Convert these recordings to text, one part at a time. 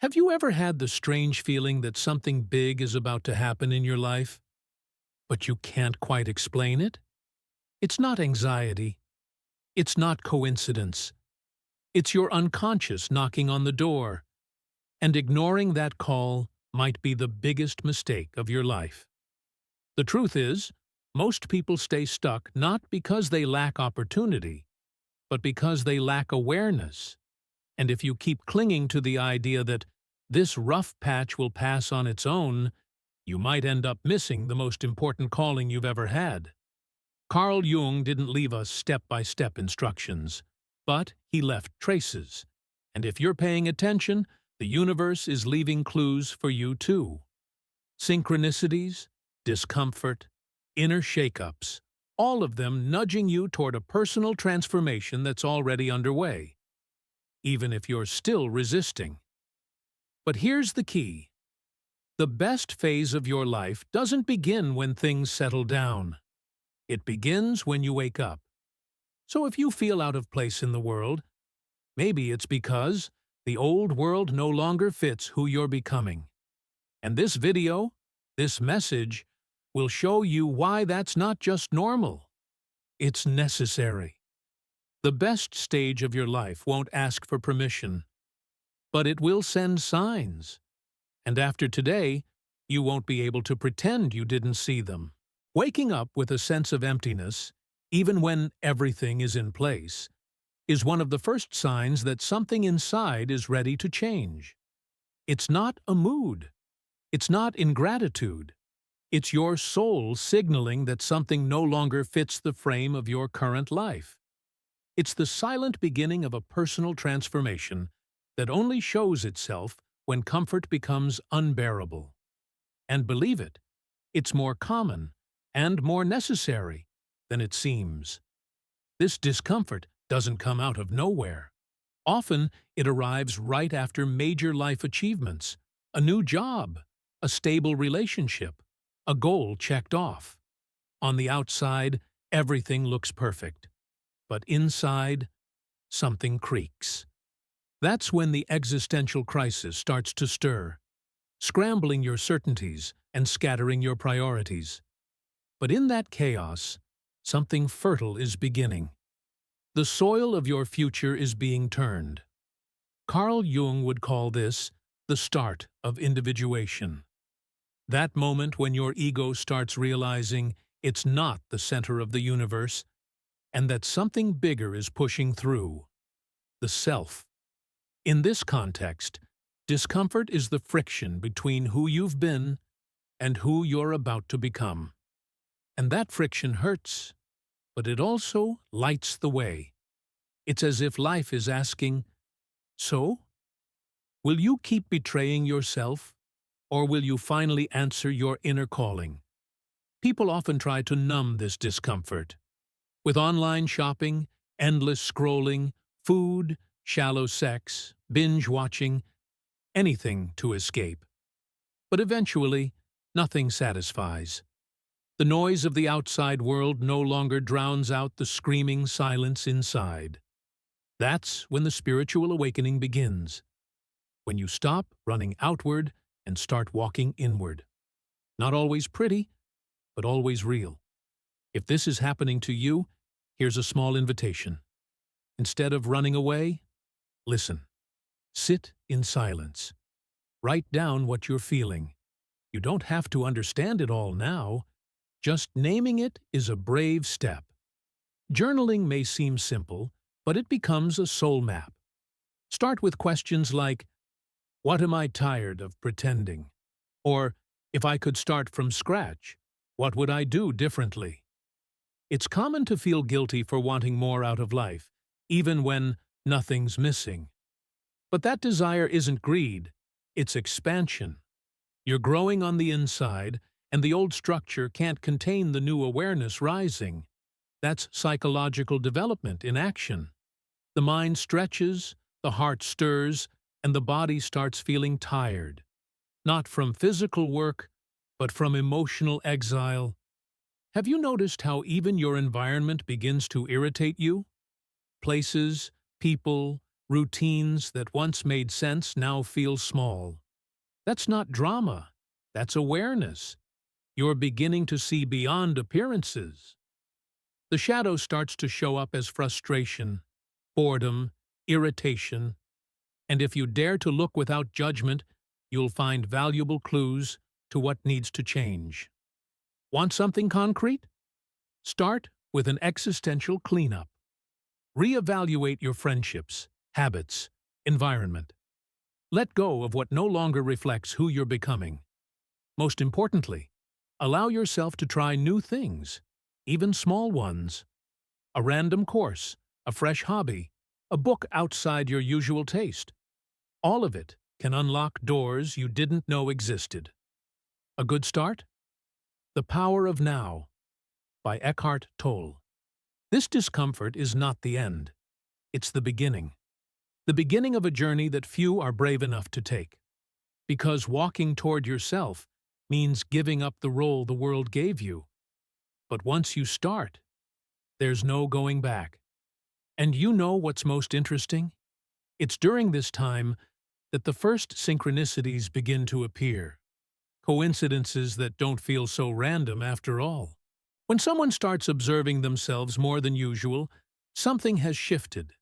Have you ever had the strange feeling that something big is about to happen in your life, but you can't quite explain it? It's not anxiety. It's not coincidence. It's your unconscious knocking on the door, and ignoring that call might be the biggest mistake of your life. The truth is, most people stay stuck not because they lack opportunity, but because they lack awareness. And if you keep clinging to the idea that this rough patch will pass on its own, you might end up missing the most important calling you've ever had. Carl Jung didn't leave us step-by-step instructions, but he left traces. And if you're paying attention, the universe is leaving clues for you too. Synchronicities, discomfort, inner shakeups, all of them nudging you toward a personal transformation that's already underway, even if you're still resisting. But here's the key. The best phase of your life doesn't begin when things settle down. It begins when you wake up. So if you feel out of place in the world, maybe it's because the old world no longer fits who you're becoming. And this video, this message, will show you why that's not just normal. It's necessary. The best stage of your life won't ask for permission, but it will send signs. And after today, you won't be able to pretend you didn't see them. Waking up with a sense of emptiness, even when everything is in place, is one of the first signs that something inside is ready to change. It's not a mood. It's not ingratitude. It's your soul signaling that something no longer fits the frame of your current life. It's the silent beginning of a personal transformation that only shows itself when comfort becomes unbearable. And believe it, it's more common and more necessary than it seems. This discomfort doesn't come out of nowhere. Often, it arrives right after major life achievements, a new job, a stable relationship, a goal checked off. On the outside, everything looks perfect. But inside, something creaks. That's when the existential crisis starts to stir, scrambling your certainties and scattering your priorities. But in that chaos, something fertile is beginning. The soil of your future is being turned. Carl Jung would call this the start of individuation. That moment when your ego starts realizing it's not the center of the universe and that something bigger is pushing through, the self. In this context, discomfort is the friction between who you've been and who you're about to become. And that friction hurts, but it also lights the way. It's as if life is asking, so? Will you keep betraying yourself? Or will you finally answer your inner calling? People often try to numb this discomfort. With online shopping, endless scrolling, food, shallow sex, binge-watching, anything to escape. But eventually, nothing satisfies. The noise of the outside world no longer drowns out the screaming silence inside. That's when the spiritual awakening begins. When you stop running outward and start walking inward. Not always pretty, but always real. If this is happening to you, here's a small invitation. Instead of running away, listen. Sit in silence. Write down what you're feeling. You don't have to understand it all now. Just naming it is a brave step. Journaling may seem simple, but it becomes a soul map. Start with questions like, what am I tired of pretending? Or, if I could start from scratch, what would I do differently? It's common to feel guilty for wanting more out of life, even when nothing's missing. But that desire isn't greed, it's expansion. You're growing on the inside, and the old structure can't contain the new awareness rising. That's psychological development in action. The mind stretches, the heart stirs, and the body starts feeling tired. Not from physical work, but from emotional exile. Have you noticed how even your environment begins to irritate you? Places, people, Routines that once made sense now feel small. That's not drama. That's awareness. You're beginning to see beyond appearances. The shadow starts to show up as frustration, boredom, irritation, and if you dare to look without judgment, you'll find valuable clues to what needs to change. Want something concrete? Start with an existential cleanup. Reevaluate your friendships, habits, environment. Let go of what no longer reflects who you're becoming. Most importantly, allow yourself to try new things, even small ones. A random course, a fresh hobby, a book outside your usual taste. All of it can unlock doors you didn't know existed. A good start? The Power of Now by Eckhart Tolle. This discomfort is not the end. It's the beginning. The beginning of a journey that few are brave enough to take. Because walking toward yourself means giving up the role the world gave you. But once you start, there's no going back. And you know what's most interesting? It's during this time that the first synchronicities begin to appear. Coincidences that don't feel so random after all. When someone starts observing themselves more than usual, something has shifted.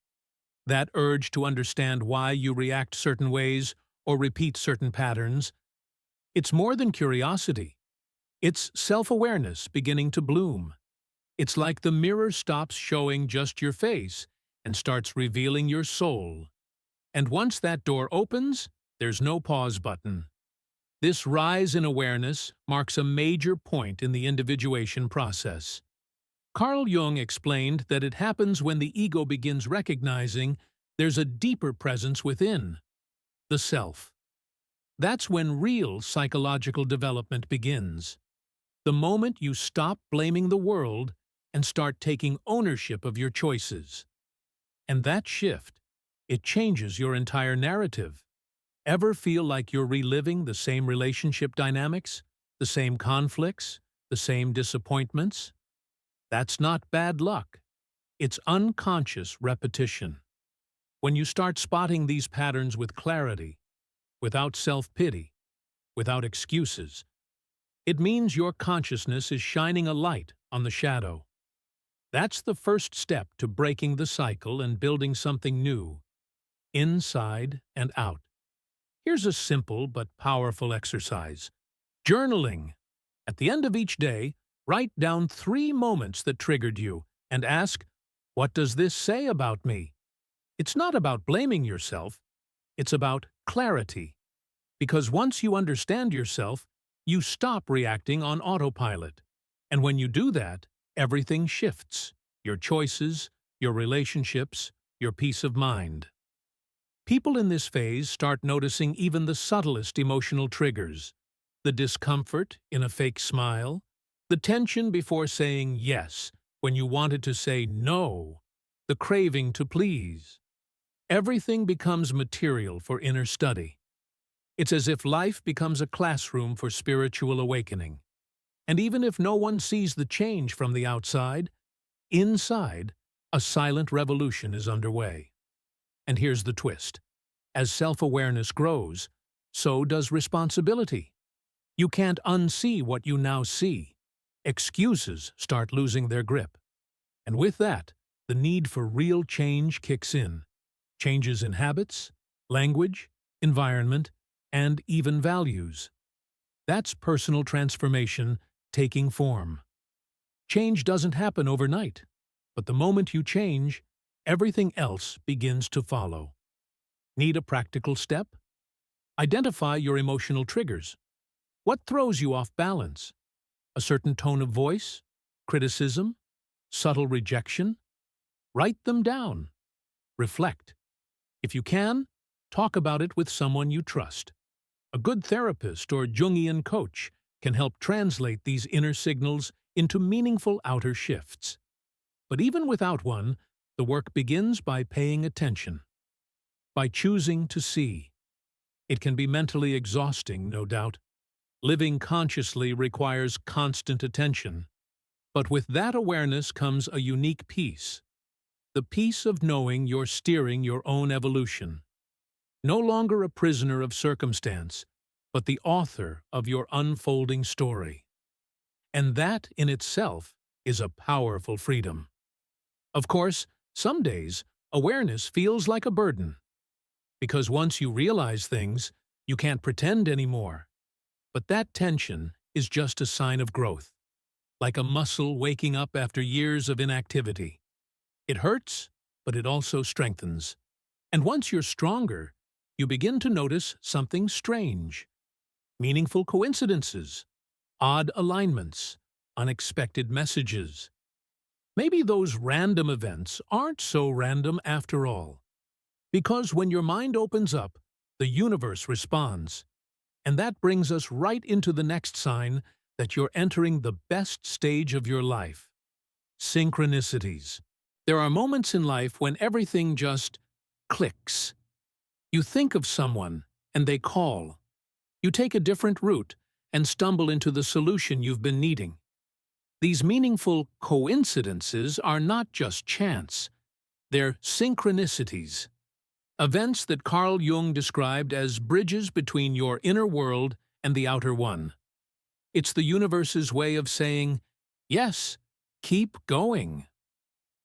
That urge to understand why you react certain ways or repeat certain patterns, it's more than curiosity. It's self-awareness beginning to bloom. It's like the mirror stops showing just your face and starts revealing your soul. And once that door opens, there's no pause button. This rise in awareness marks a major point in the individuation process. Carl Jung explained that it happens when the ego begins recognizing there's a deeper presence within, the self. That's when real psychological development begins. The moment you stop blaming the world and start taking ownership of your choices. And that shift, it changes your entire narrative. Ever feel like you're reliving the same relationship dynamics, the same conflicts, the same disappointments? That's not bad luck. It's unconscious repetition. When you start spotting these patterns with clarity, without self-pity, without excuses, it means your consciousness is shining a light on the shadow. That's the first step to breaking the cycle and building something new, inside and out. Here's a simple but powerful exercise. Journaling. At the end of each day, write down 3 moments that triggered you and ask, what does this say about me? It's not about blaming yourself. It's about clarity. Because once you understand yourself, you stop reacting on autopilot. And when you do that, everything shifts. Your choices, your relationships, your peace of mind. People in this phase start noticing even the subtlest emotional triggers. The discomfort in a fake smile, the tension before saying yes when you wanted to say no, the craving to please. Everything becomes material for inner study. It's as if life becomes a classroom for spiritual awakening. And even if no one sees the change from the outside, inside, a silent revolution is underway. And here's the twist. As self-awareness grows, so does responsibility. You can't unsee what you now see. Excuses start losing their grip. And with that, the need for real change kicks in. Changes in habits, language, environment, and even values. That's personal transformation taking form. Change doesn't happen overnight, but the moment you change, everything else begins to follow. Need a practical step? Identify your emotional triggers. What throws you off balance? A certain tone of voice? Criticism? Subtle rejection? Write them down. Reflect. If you can, talk about it with someone you trust. A good therapist or Jungian coach can help translate these inner signals into meaningful outer shifts. But even without one, the work begins by paying attention, by choosing to see. It can be mentally exhausting, no doubt. Living consciously requires constant attention. But with that awareness comes a unique peace. The peace of knowing you're steering your own evolution. No longer a prisoner of circumstance, but the author of your unfolding story. And that, in itself, is a powerful freedom. Of course, some days, awareness feels like a burden. Because once you realize things, you can't pretend anymore. But that tension is just a sign of growth, like a muscle waking up after years of inactivity. It hurts, but it also strengthens. And once you're stronger, you begin to notice something strange. Meaningful coincidences, odd alignments, unexpected messages. Maybe those random events aren't so random after all. Because when your mind opens up, the universe responds. And that brings us right into the next sign that you're entering the best stage of your life. Synchronicities. There are moments in life when everything just clicks. You think of someone, and they call. You take a different route and stumble into the solution you've been needing. These meaningful coincidences are not just chance. They're synchronicities. Events that Carl Jung described as bridges between your inner world and the outer one. It's the universe's way of saying, yes, keep going.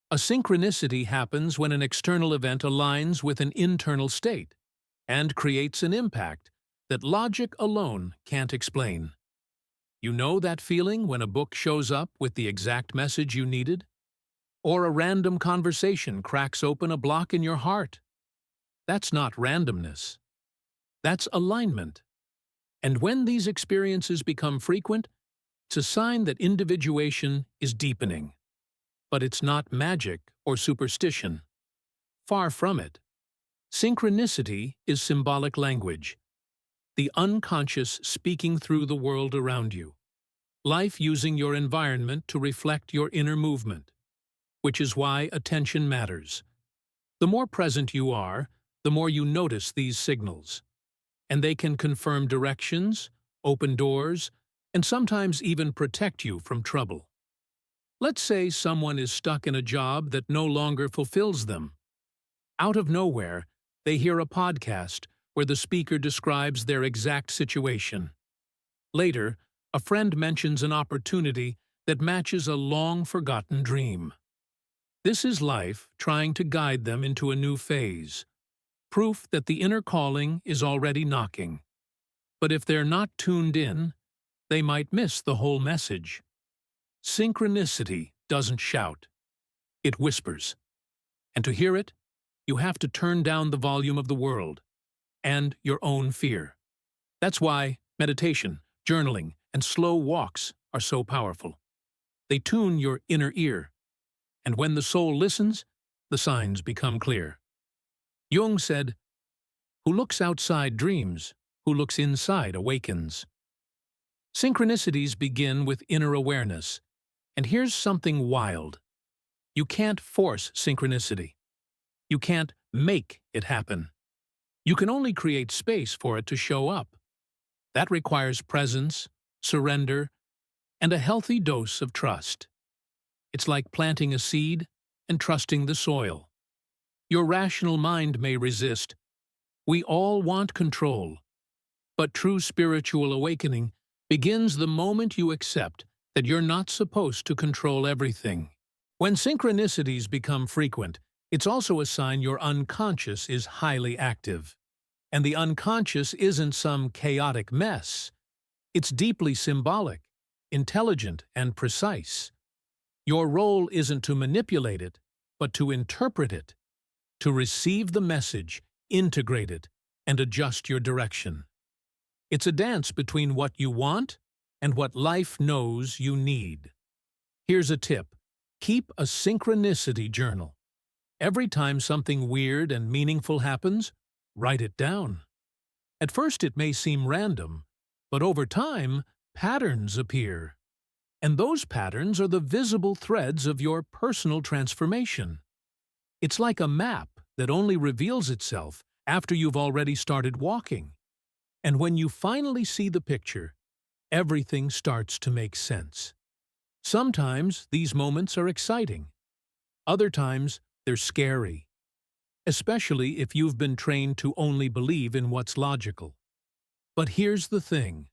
A synchronicity happens when an external event aligns with an internal state and creates an impact that logic alone can't explain. You know that feeling when a book shows up with the exact message you needed? Or a random conversation cracks open a block in your heart? That's not randomness. That's alignment. And when these experiences become frequent, it's a sign that individuation is deepening. But it's not magic or superstition. Far from it. Synchronicity is symbolic language, the unconscious speaking through the world around you. Life using your environment to reflect your inner movement, which is why attention matters. The more present you are, the more you notice these signals. And they can confirm directions, open doors, and sometimes even protect you from trouble. Let's say someone is stuck in a job that no longer fulfills them. Out of nowhere, they hear a podcast where the speaker describes their exact situation. Later, a friend mentions an opportunity that matches a long-forgotten dream. This is life trying to guide them into a new phase. Proof that the inner calling is already knocking. But if they're not tuned in, they might miss the whole message. Synchronicity doesn't shout. It whispers. And to hear it, you have to turn down the volume of the world and your own fear. That's why meditation, journaling, and slow walks are so powerful. They tune your inner ear. And when the soul listens, the signs become clear. Jung said, "Who looks outside dreams, who looks inside awakens." Synchronicities begin with inner awareness. And here's something wild. You can't force synchronicity. You can't make it happen. You can only create space for it to show up. That requires presence, surrender, and a healthy dose of trust. It's like planting a seed and trusting the soil. Your rational mind may resist. We all want control. But true spiritual awakening begins the moment you accept that you're not supposed to control everything. When synchronicities become frequent, it's also a sign your unconscious is highly active. And the unconscious isn't some chaotic mess. It's deeply symbolic, intelligent, and precise. Your role isn't to manipulate it, but to interpret it, to receive the message, integrate it, and adjust your direction. It's a dance between what you want and what life knows you need. Here's a tip. Keep a synchronicity journal. Every time something weird and meaningful happens, write it down. At first it may seem random, but over time, patterns appear. And those patterns are the visible threads of your personal transformation. It's like a map that only reveals itself after you've already started walking. And when you finally see the picture, everything starts to make sense. Sometimes these moments are exciting. Other times, They're scary, especially if you've been trained to only believe in what's logical. But here's the thing.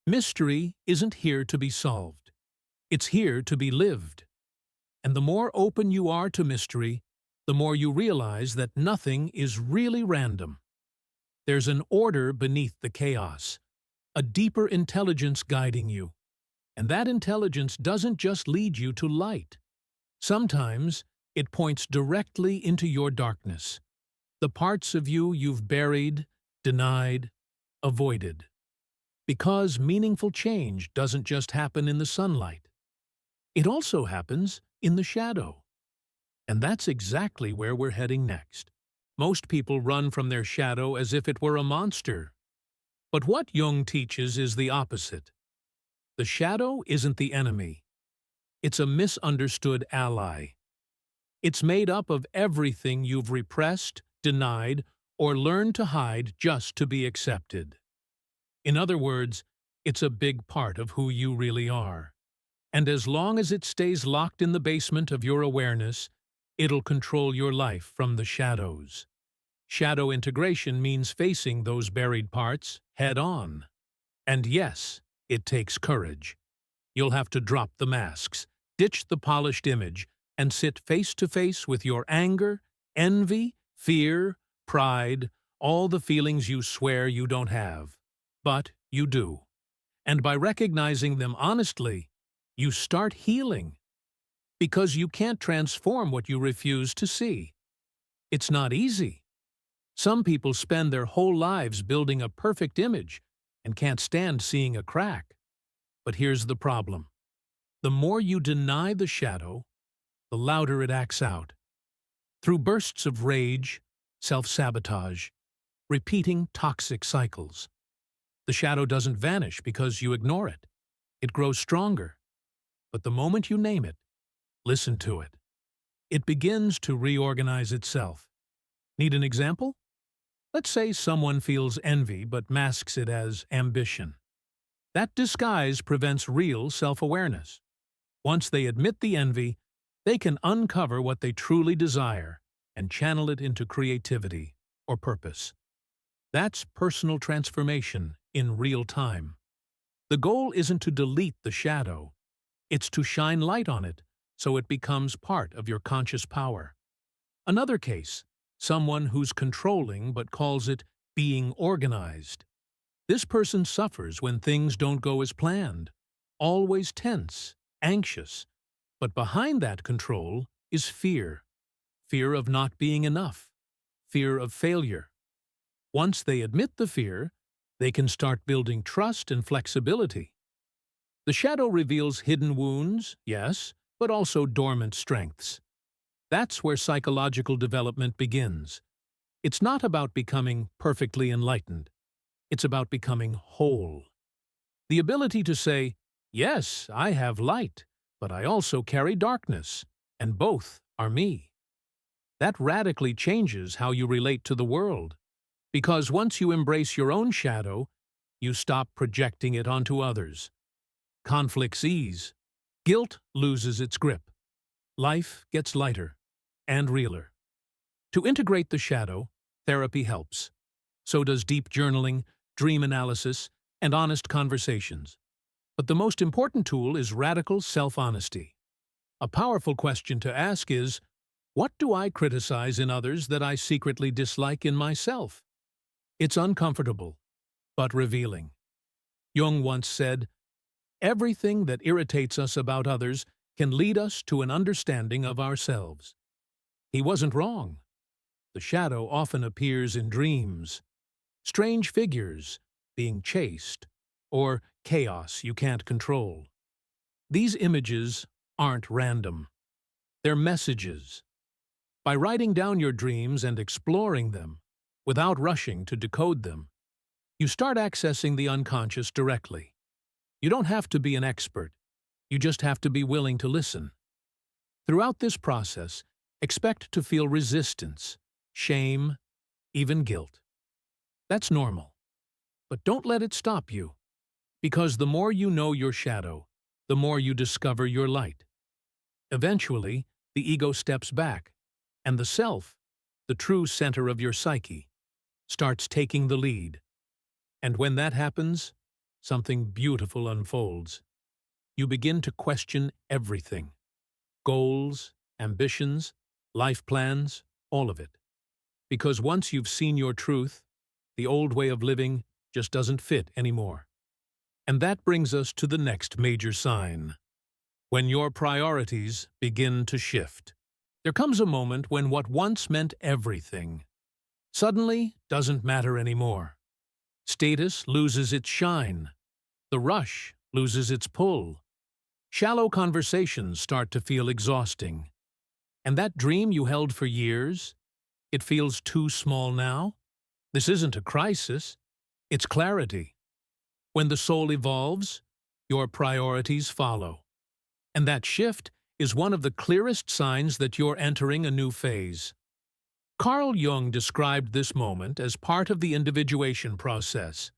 Mystery isn't here to be solved. It's here to be lived. And the more open you are to mystery, the more you realize that nothing is really random. There's an order beneath the chaos, a deeper intelligence guiding you. And that intelligence doesn't just lead you to light. Sometimes it points directly into your darkness, the parts of you you've buried, denied, avoided. Because meaningful change doesn't just happen in the sunlight. It also happens in the shadow. And that's exactly where we're heading next. Most people run from their shadow as if it were a monster. But what Jung teaches is the opposite. The shadow isn't the enemy. It's a misunderstood ally. It's made up of everything you've repressed, denied, or learned to hide just to be accepted. In other words, it's a big part of who you really are. And as long as it stays locked in the basement of your awareness, it'll control your life from the shadows. Shadow integration means facing those buried parts head-on. And yes, it takes courage. You'll have to drop the masks, ditch the polished image, and sit face-to-face with your anger, envy, fear, pride, all the feelings you swear you don't have. But you do. And by recognizing them honestly, you start healing. Because you can't transform what you refuse to see. It's not easy. Some people spend their whole lives building a perfect image and can't stand seeing a crack. But here's the problem. The more you deny the shadow, the louder it acts out. Through bursts of rage, self-sabotage, repeating toxic cycles. The shadow doesn't vanish because you ignore it. It grows stronger. But the moment you name it, listen to it. It begins to reorganize itself. Need an example? Let's say someone feels envy but masks it as ambition. That disguise prevents real self-awareness. Once they admit the envy, they can uncover what they truly desire and channel it into creativity or purpose. That's personal transformation in real time. The goal isn't to delete the shadow. It's to shine light on it so it becomes part of your conscious power. Another case, someone who's controlling but calls it being organized. This person suffers when things don't go as planned, always tense, anxious. But behind that control is fear. Fear of not being enough. Fear of failure. Once they admit the fear, they can start building trust and flexibility. The shadow reveals hidden wounds, yes, but also dormant strengths. That's where psychological development begins. It's not about becoming perfectly enlightened. It's about becoming whole. The ability to say, yes, I have light, but I also carry darkness, and both are me. That radically changes how you relate to the world. Because once you embrace your own shadow, you stop projecting it onto others. Conflicts ease. Guilt loses its grip. Life gets lighter and realer. To integrate the shadow, therapy helps. So does deep journaling, dream analysis, and honest conversations. But the most important tool is radical self-honesty. A powerful question to ask is, what do I criticize in others that I secretly dislike in myself? It's uncomfortable, but revealing. Jung once said, everything that irritates us about others can lead us to an understanding of ourselves. He wasn't wrong. The shadow often appears in dreams, strange figures, being chased, or chaos you can't control. These images aren't random. They're messages. By writing down your dreams and exploring them, without rushing to decode them, you start accessing the unconscious directly. You don't have to be an expert. You just have to be willing to listen. Throughout this process, expect to feel resistance, shame, even guilt. That's normal. But don't let it stop you. Because the more you know your shadow, the more you discover your light. Eventually, the ego steps back, And the self, the true center of your psyche, starts taking the lead. And when that happens, something beautiful unfolds. You begin to question everything. Goals, ambitions, life plans, all of it. Because once you've seen your truth, the old way of living just doesn't fit anymore. And that brings us to the next major sign. When your priorities begin to shift. There comes a moment when what once meant everything suddenly doesn't matter anymore. Status loses its shine. The rush loses its pull. Shallow conversations start to feel exhausting. And that dream you held for years, it feels too small now? This isn't a crisis, it's clarity. When the soul evolves, your priorities follow. And that shift is one of the clearest signs that you're entering a new phase. Carl Jung described this moment as part of the individuation process.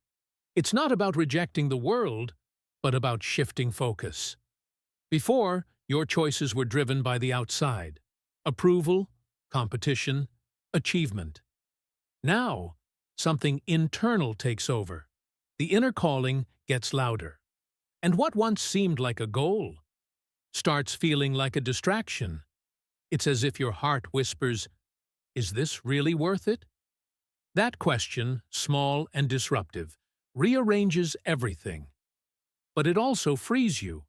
It's not about rejecting the world, but about shifting focus. Before, your choices were driven by the outside: approval, competition, achievement. Now, something internal takes over. The inner calling gets louder. And what once seemed like a goal starts feeling like a distraction. It's as if your heart whispers, "Is this really worth it?" That question, small and disruptive, rearranges everything. But it also frees you.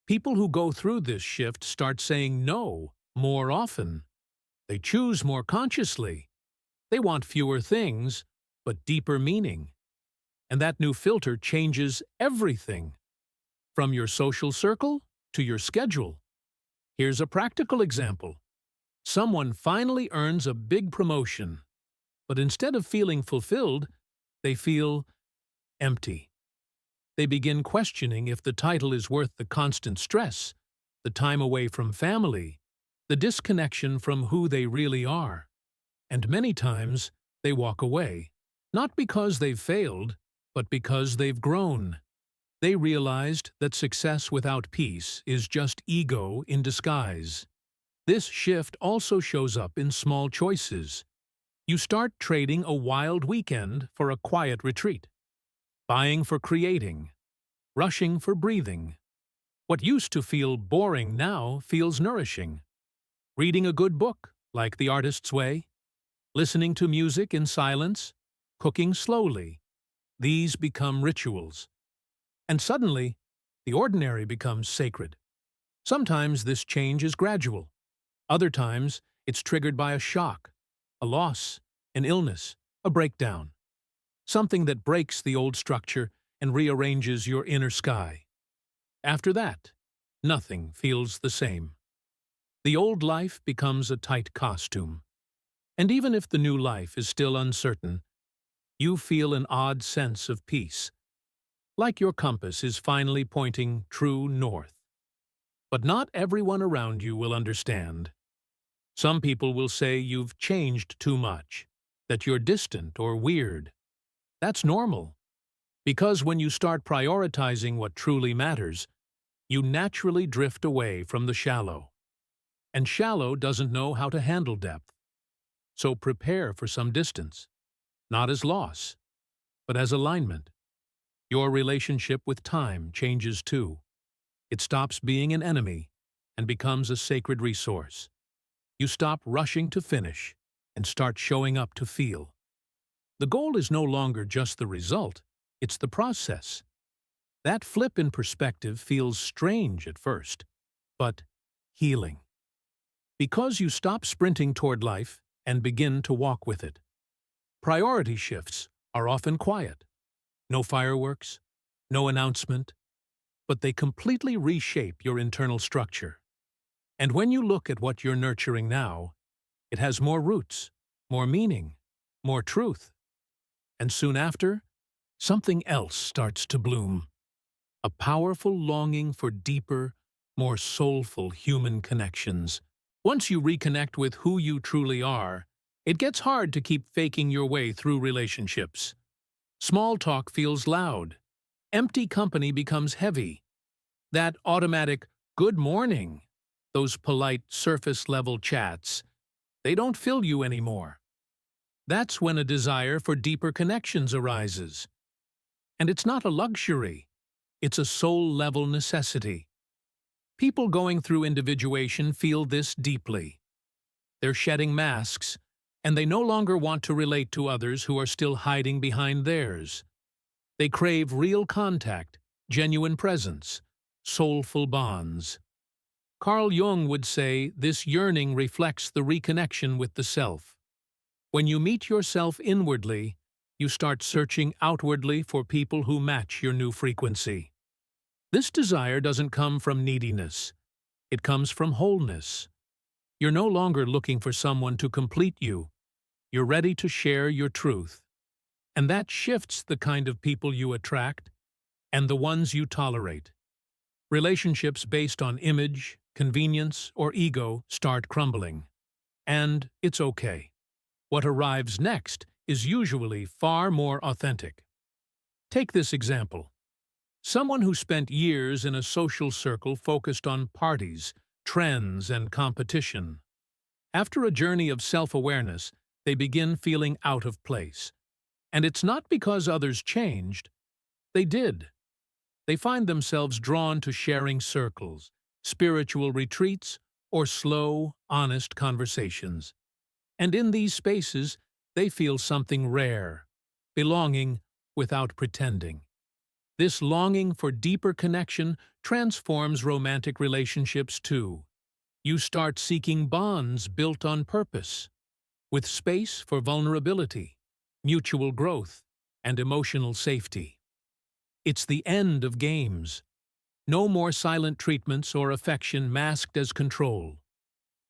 People who go through this shift start saying no more often. They choose more consciously. They want fewer things, but deeper meaning. And that new filter changes everything. From your social circle to your schedule. Here's a practical example. Someone finally earns a big promotion, but instead of feeling fulfilled, they feel empty. They begin questioning if the title is worth the constant stress, the time away from family, the disconnection from who they really are. And many times, they walk away, not because they've failed, but because they've grown. They realized that success without peace is just ego in disguise. This shift also shows up in small choices. You start trading a wild weekend for a quiet retreat, buying for creating, rushing for breathing. What used to feel boring now feels nourishing. Reading a good book, like The Artist's Way, listening to music in silence, cooking slowly. These become rituals. And suddenly, the ordinary becomes sacred. Sometimes this change is gradual. Other times, it's triggered by a shock, a loss, an illness, a breakdown. Something that breaks the old structure and rearranges your inner sky. After that, nothing feels the same. The old life becomes a tight costume. And even if the new life is still uncertain, you feel an odd sense of peace. Like your compass is finally pointing true north. But not everyone around you will understand. Some people will say you've changed too much, that you're distant or weird. That's normal, because when you start prioritizing what truly matters, you naturally drift away from the shallow. And shallow doesn't know how to handle depth. So prepare for some distance, not as loss, but as alignment. Your relationship with time changes too. It stops being an enemy and becomes a sacred resource. You stop rushing to finish and start showing up to feel. The goal is no longer just the result, it's the process. That flip in perspective feels strange at first, but healing. Because you stop sprinting toward life and begin to walk with it. Priority shifts are often quiet. No fireworks, no announcement, but they completely reshape your internal structure. And when you look at what you're nurturing now, it has more roots, more meaning, more truth. And soon after, something else starts to bloom. A powerful longing for deeper, more soulful human connections. Once you reconnect with who you truly are, it gets hard to keep faking your way through relationships. Small talk feels loud. Empty company becomes heavy. That automatic "good morning," those polite surface-level chats, They don't fill you anymore. That's when a desire for deeper connections arises. And it's not a luxury. It's a soul-level necessity. People going through individuation feel this deeply. They're shedding masks, and they no longer want to relate to others who are still hiding behind theirs. They crave real contact, genuine presence, soulful bonds. Carl Jung would say this yearning reflects the reconnection with the self. When you meet yourself inwardly, you start searching outwardly for people who match your new frequency. This desire doesn't come from neediness. It comes from wholeness. You're no longer looking for someone to complete you. You're ready to share your truth. And that shifts the kind of people you attract and the ones you tolerate. Relationships based on image, convenience, or ego start crumbling. And it's okay. What arrives next is usually far more authentic. Take this example. Someone who spent years in a social circle focused on parties, trends, and competition. After a journey of self-awareness, they begin feeling out of place. And it's not because others changed. They did. They find themselves drawn to sharing circles, spiritual retreats, or slow, honest conversations. And in these spaces, they feel something rare, belonging without pretending. This longing for deeper connection transforms romantic relationships too. You start seeking bonds built on purpose, with space for vulnerability, mutual growth, and emotional safety. It's the end of games. No more silent treatments or affection masked as control.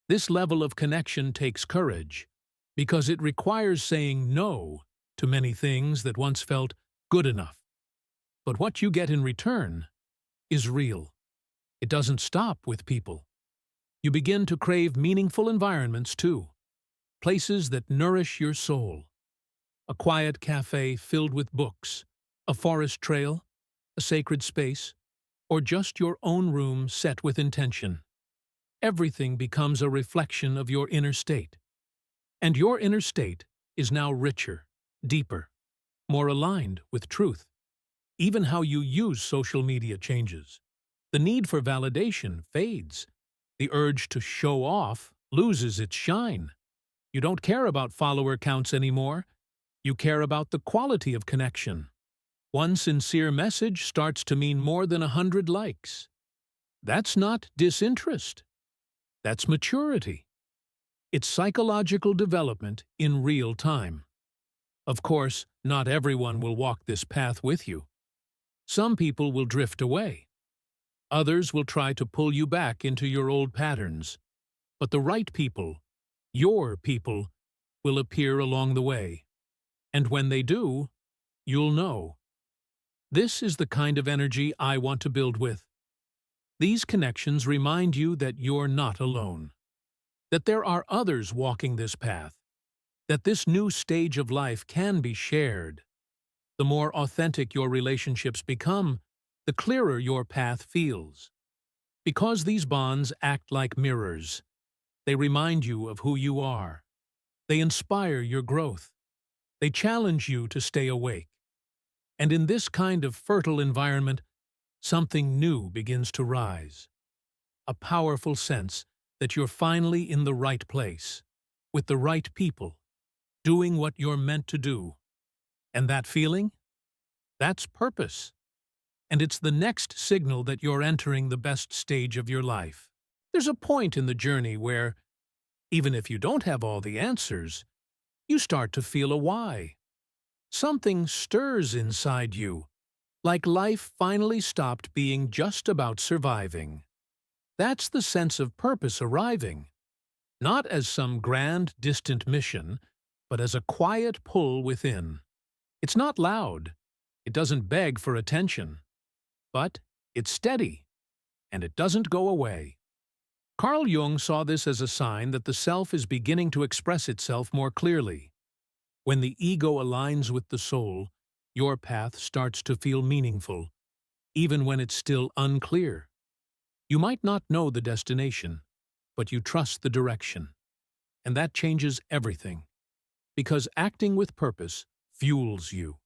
This level of connection takes courage, because it requires saying no to many things that once felt good enough. But what you get in return is real. It doesn't stop with people. You begin to crave meaningful environments too, places that nourish your soul. A quiet cafe filled with books, a forest trail, a sacred space, or just your own room set with intention. Everything becomes a reflection of your inner state. And your inner state is now richer, deeper, more aligned with truth. Even how you use social media changes. The need for validation fades. The urge to show off loses its shine. You don't care about follower counts anymore. You care about the quality of connection. One sincere message starts to mean more than 100 likes. That's not disinterest. That's maturity. It's psychological development in real time. Of course, not everyone will walk this path with you. Some people will drift away. Others will try to pull you back into your old patterns. But the right people, your people, will appear along the way. And when they do, you'll know. This is the kind of energy I want to build with. These connections remind you that you're not alone. That there are others walking this path. That this new stage of life can be shared. The more authentic your relationships become, the clearer your path feels. Because these bonds act like mirrors. They remind you of who you are. They inspire your growth. They challenge you to stay awake. And in this kind of fertile environment, something new begins to rise. A powerful sense that you're finally in the right place, with the right people, doing what you're meant to do. And that feeling? That's purpose. And it's the next signal that you're entering the best stage of your life. There's a point in the journey where, even if you don't have all the answers, you start to feel a why. Something stirs inside you, like life finally stopped being just about surviving. That's the sense of purpose arriving, not as some grand, distant mission, but as a quiet pull within. It's not loud. It doesn't beg for attention. But it's steady, and it doesn't go away. Carl Jung saw this as a sign that the self is beginning to express itself more clearly. When the ego aligns with the soul, your path starts to feel meaningful, even when it's still unclear. You might not know the destination, but you trust the direction. And that changes everything. Because acting with purpose fuels you.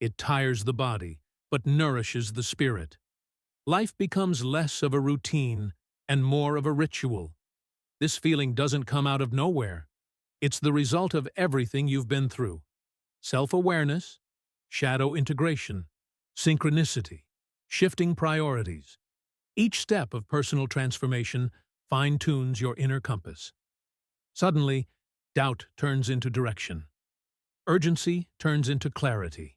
It tires the body, but nourishes the spirit. Life becomes less of a routine and more of a ritual. This feeling doesn't come out of nowhere. It's the result of everything you've been through. Self-awareness, shadow integration, synchronicity, shifting priorities. Each step of personal transformation fine-tunes your inner compass. Suddenly, doubt turns into direction. Urgency turns into clarity.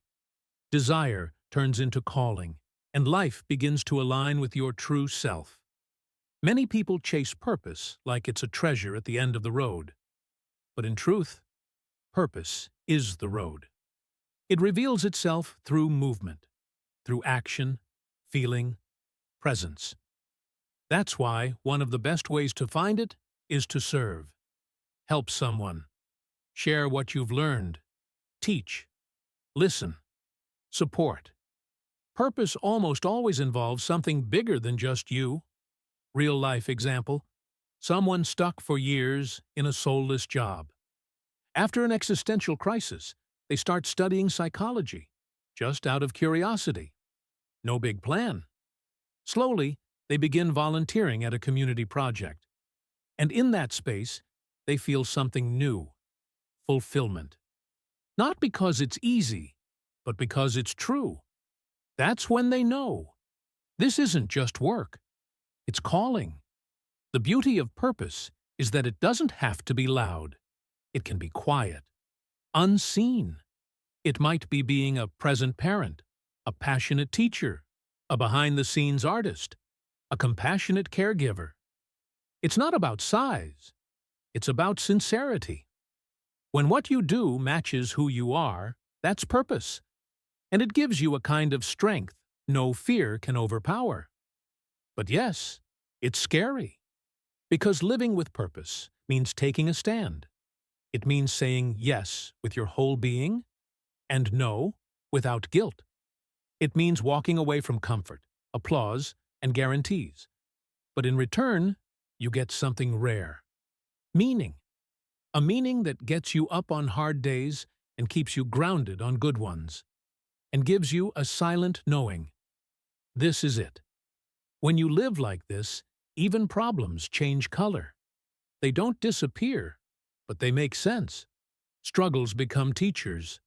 Desire turns into calling, and life begins to align with your true self. Many people chase purpose like it's a treasure at the end of the road. But in truth, purpose is the road. It reveals itself through movement, through action, feeling, presence. That's why one of the best ways to find it is to serve. Help someone. Share what you've learned. Teach. Listen. Support. Purpose almost always involves something bigger than just you. Real-life example. Someone stuck for years in a soulless job. After an existential crisis, they start studying psychology, just out of curiosity. No big plan. Slowly, they begin volunteering at a community project. And in that space, they feel something new. Fulfillment. Not because it's easy, but because it's true. That's when they know. This isn't just work. It's calling. The beauty of purpose is that it doesn't have to be loud. It can be quiet, unseen. It might be being a present parent, a passionate teacher, a behind-the-scenes artist, a compassionate caregiver. It's not about size. It's about sincerity. When what you do matches who you are, that's purpose. And it gives you a kind of strength no fear can overpower. But yes, it's scary. Because living with purpose means taking a stand. It means saying yes with your whole being and no without guilt. It means walking away from comfort, applause, and guarantees. But in return, you get something rare. Meaning. A meaning that gets you up on hard days and keeps you grounded on good ones. And gives you a silent knowing. This is it. When you live like this, even problems change color. They don't disappear, but they make sense. Struggles become teachers.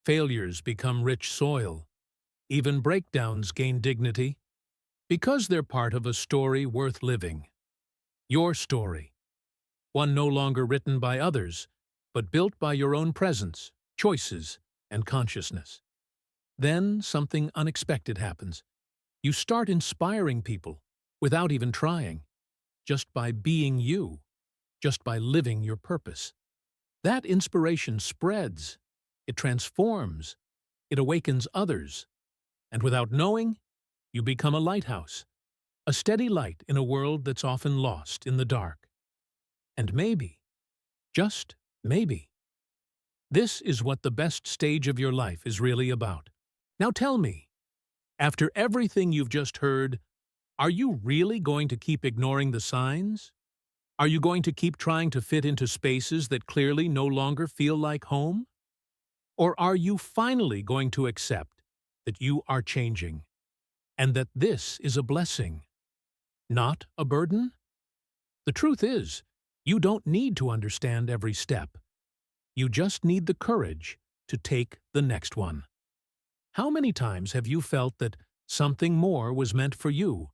Failures become rich soil. Even breakdowns gain dignity. Because they're part of a story worth living. Your story. One no longer written by others, but built by your own presence, choices, and consciousness. Then something unexpected happens. You start inspiring people without even trying, just by being you, just by living your purpose. That inspiration spreads, it transforms, it awakens others, and without knowing, you become a lighthouse, a steady light in a world that's often lost in the dark. And maybe, just maybe, this is what the best stage of your life is really about. Now tell me, after everything you've just heard, are you really going to keep ignoring the signs? Are you going to keep trying to fit into spaces that clearly no longer feel like home? Or are you finally going to accept that you are changing and that this is a blessing, not a burden? The truth is, you don't need to understand every step. You just need the courage to take the next one. How many times have you felt that something more was meant for you,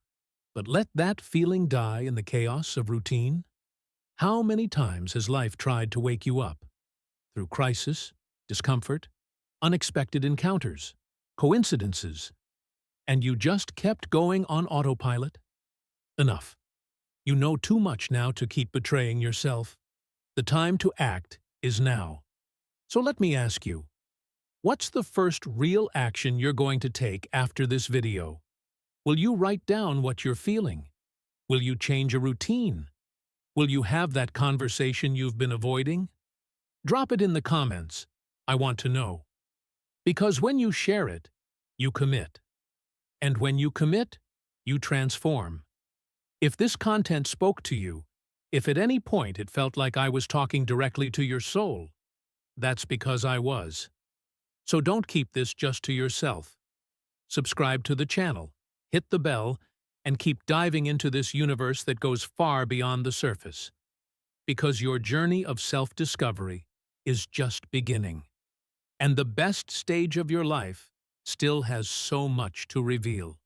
but let that feeling die in the chaos of routine? How many times has life tried to wake you up? Through crisis, discomfort, unexpected encounters, coincidences, and you just kept going on autopilot? Enough. You know too much now to keep betraying yourself. The time to act is now. So let me ask you, what's the first real action you're going to take after this video? Will you write down what you're feeling? Will you change a routine? Will you have that conversation you've been avoiding? Drop it in the comments. I want to know. Because when you share it, you commit. And when you commit, you transform. If this content spoke to you, If at any point it felt like I was talking directly to your soul, that's because I was. So don't keep this just to yourself. Subscribe to the channel, hit the bell, and keep diving into this universe that goes far beyond the surface. Because your journey of self-discovery is just beginning. And the best stage of your life still has so much to reveal.